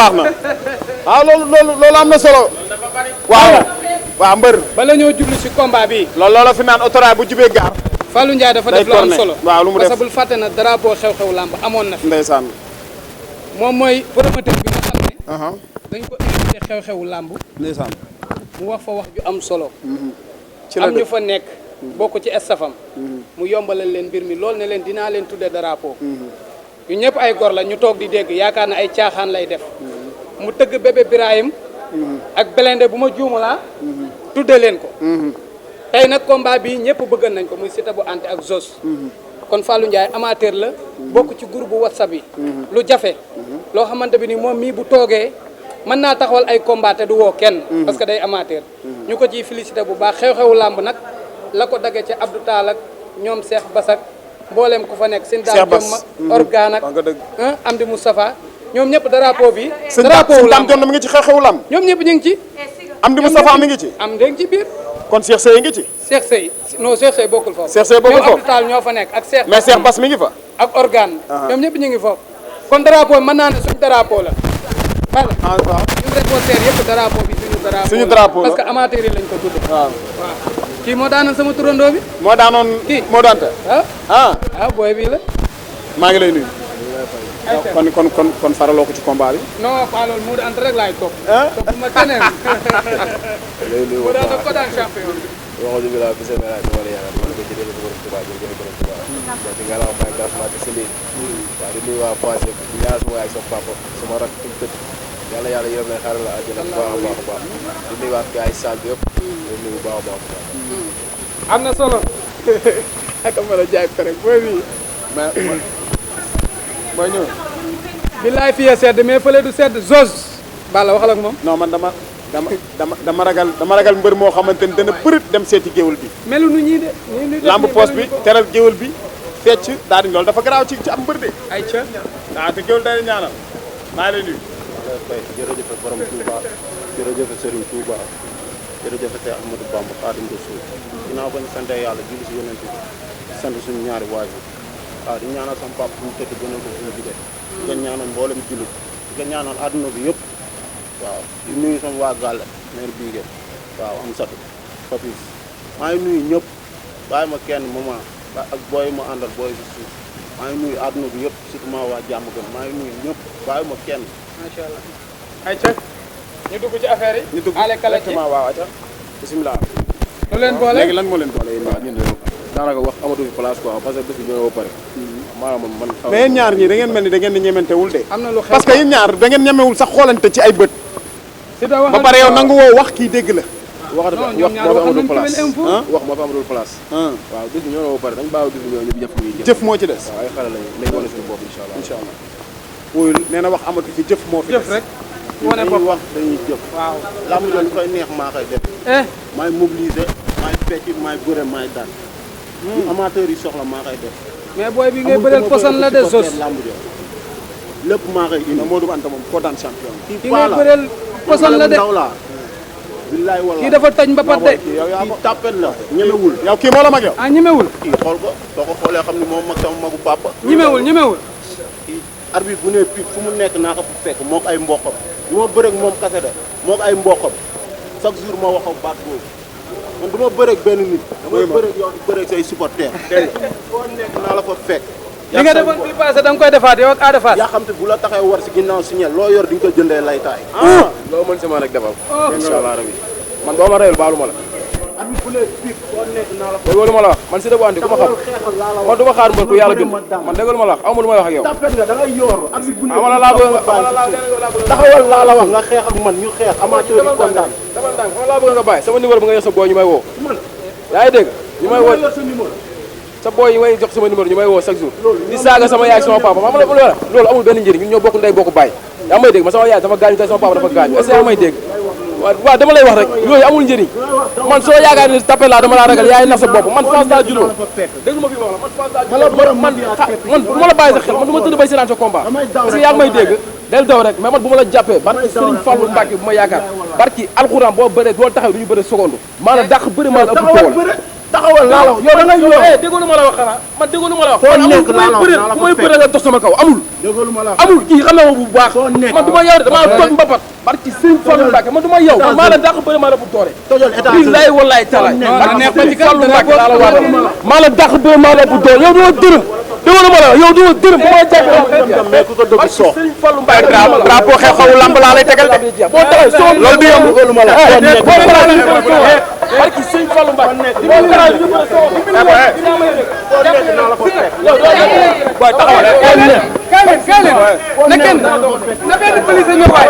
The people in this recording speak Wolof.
baax na waaw loolu am na solo waaw mbër bala ñoo jublu si combat bi loolu fi naan autorail bu jubee gaar Fallou Ndiaye dafa def lu am solo waaw lu mu def parce que bul fàtte na drapeau xew-xew làmb amoon na fi ndeysaan moom mooy promoteur bi nga xam ne dañ ko invité xew-xewu làmb ndeysaan mu wax fa wax ju am solo am ñu fa nekk bokk ci estafam mu yombalal leen mbir mi loolu ne leen dinaa leen tudde drapeau ñu ñëpp ay gor la ñu toog di dégg yaakaar na ay caaxaan lay def mu tëgg bébé Birahim ak Belende bu ma juumalaa tudde leen ko tey nag combat bi ñëpp bëggan nañ ko muy Siteu bu Anta ak Zoss kon Fallou Ndiaye amateur la bokk ci groupe WhatsApp yi lu jafe loo xamante bi ni moom mii bu toogee mën naa taxawal ay combat te du woo kenn parce que day amateur ñu ko ciy félicité bu baax xew-xewu làmb nag la ko daggee ci Abdou Tall ak ñoom Cheikh Basak mboolem ku fa nekk seen daam jom organe ak Amdi Moustapha ñoom ñëpp drapeau bi drapeau daam jom mi ngi ci xew-xewu làmb ñoom ñëpp ñu ngi ci Amdi Moustapha mi ngi ci am dégg ci biir kon Cheikh Seye ngi ci Cheikh Seye non Cheikh Seye bokkul foofu Cheikh Seye bokkul foofu Abdou Tall ñoo fa nekk ak Cheikh mais Cheikh Bass mi ngi fa ak organe ñoom ñëpp ñu ngi foofu kon drapeau mën naa ne suñu drapeau la voilà waaw ñun reporter yëpp drapeau bi suñu drapeau parce que amateur yi lañ ko tudd waaw kii moo daanoon sama turandoo bi moo daanoon kii moo daanta booy bii la maa ngi lay nuyu kon faraloo ko ci combat bi non pas loolu mu daan rek laay topp topp ma keneen mu daan ko daan champion waxoju bi la bi seen raay dama la yaakaar man ko ci delu borom tuba jël joxe borom tuba da ci ngala fay gas ma ci li wa di nuyu waa passé ñaar sama yaay sama papa sama rak tum tëdd yàlla yërëm lay xaaral la àjjana baax di nuyu waa gaay saal bi yëpp di nuyu baax am na solo ak ma la jaay pare booy bi mooy ñëw billaay fii sedd mais fële du sedd Zoss bala waxal ak moom non man dama ragal mbër moo xamante ni dana bërit dem seeti géwél bi melu nu ñii de lamb poste bi teral géwél bi fecc daal di loolu dafa garaaw ci am mbër de ay ca daa te géwél day ñaanal maa lay nuyu jërëjëf borom Touba jërëjëf Serigne Touba jërëjëf Cheikh Ahmadou Bamba Khadim Rassoul ginnaaw bañ sante yàlla julli si yonent bi sant suñu ñaari waajur waaw di ñaanal sama papa fu mu tëdd gënal ko fu mu jugee di ko ñaanal mboolem jullit di ko ñaanal àdduna bi yëpp waaw di nuyu sama waa Gàlle maire Bigué waaw am satu papis maa ngi nuyu ñëpp bàyyi ma kenn moment ak booy ma àndal booy si suuf maa ngi nuyu àdduna bi yëpp surtout maa waa jàmm gën maa ngi nuyu ñëpp bàyyi ma kenn macha allah ay ca ñu dugg ci affaire yi ñu dugg directement waaw aca bismillah lu leen boole léegi lan moo leen boole yéen ñun daanaka wax amatu fi place quoi parce que bés bi ñoo ba pare maanaam man mais yéen ñaar ñii da ngeen mel ni da ngeen di ñementewul de am na lu xew parce que yéen ñaar da ngeen ñemewul sax xoolante ci ay bët ba pare yow nangu woo wax kii dégg la wax moo fi amatul place wax moo fi amatul place waaw bés bi ñoo ba pare dañ baaw bés bi ñoo ñu jëf ñuy jëf moo ci des waaw ay xale lañu nañ wane suñu bopp incha allah wóoyul nee na wax amatu fi jëf moo fi jëf rek wane dañuy wax dañuy jëf waaw lamb lu koy neex maa koy def maay mobiliser maay fecc maay bëre maay daan amateur yi soxla maa koy def mais booy bi ngay bëreel poson la de Zoss lamb jo lépp maa koy indi Modou Anta moom koo daan champion ki ngay bëreel poson la de billaay wala kii dafa toj mbapat de kii tàppet la ñemewul yow kii moo la mag yow ñemewul kii xool ko soo ko xoolee xam ni moom mag sama magu papa ñemewul kii arbitre bu ne pip fu mu nekk naa ko fa fekk moo ko ay mboqam du ma bëreeg moom kase de moo ko ay mboqam chaque jour ma wax ak baat boobu man du ma bëreeg benn nit damay bëreeg yow di bëreeg say supporter foo nekk naa la fa fekk li nga defoon bii passé da nga koy defaat yow ak Ada Fass yaa xam te bu la taxee war si ginnaaw signal loo yor di nga ko jëndee laytaay loo mën si man rek defal incha allah rabi man boo ma reyul baalu ma la arbitre bu ne pip foo nekk naa la fa loolu ma la wax man si bu andi ku ma xam man du ma xaar mbër ku yàlla bind man déggal ma la wax amul lu may wax ak yow tapet nga da ngay yor arbitre bu ne amala laa bëgg nga taxawal laa la wax nga xeex ak man ñu xeex amateur yi kontaan dama ndànk laa bëgg nga bàyyi sama numéro bi nga yor sa booy ñu may woo yaa ngi dégg ñu may woo yor sa numéro sa booy yi may jox sama numéro ñu may woo chaque jour di saaga sama yaay sama papa ma loolu amul benn njëriñ ñun ñoo bokk ndey bokk bàyyi yaa may dégg ma sama yaay sama gaañu tey sama papa dafa gaañu est-ce que yaa may dégg waaw dama lay wax rek yooyu amul njëriñ man soo yaakaar ni tapé laa dama laa ragal yaay nax sa bopp man Fass daa juddoo dégg ma fi wax la man Fass daa juddoo man bu ma la bàyyi sa xel man du ma tëdd bay seetaan sa combat parce que yaa ngi may dégg del daw rek mais man bu ma la jàppee barki Serigne Fallou Mbacke bu ma yaakaar barki alxuraan boo bëree doo taxaw du ñu bëre seconde maa la dàq bëri maa la ëpp doole taxawal laa la wax yow da ngay yow déggoo lu ma la wax xanaa man déggoo lu ma la wax foo nekk ku may bëre nga dox sama kaw amul déggoo lu ma la wax amul kii xam na ma bu baax man du ma yow de damaa toog mbapat barki sëñ Fallu Mbàkke man du ma yow man maa la dàq bëre maa la bu doore billaay wallaay taala barki Fallu Mbàkke laa la waat maa la dàq bëre maa la bu doore yow doo dërëm déggoo lu ma la wax yow doo dërëm bu ma jàpp mais ku ko dëgg soox sëñ Fallu Mbàkke drapeau xew-xewu lamb laa lay tegal de boo taxee soo loolu du yomb lu ma la barki sëñ Fallu Mbàkke di ma garal ñu bëre soo kaay leen na benn police ñëw waay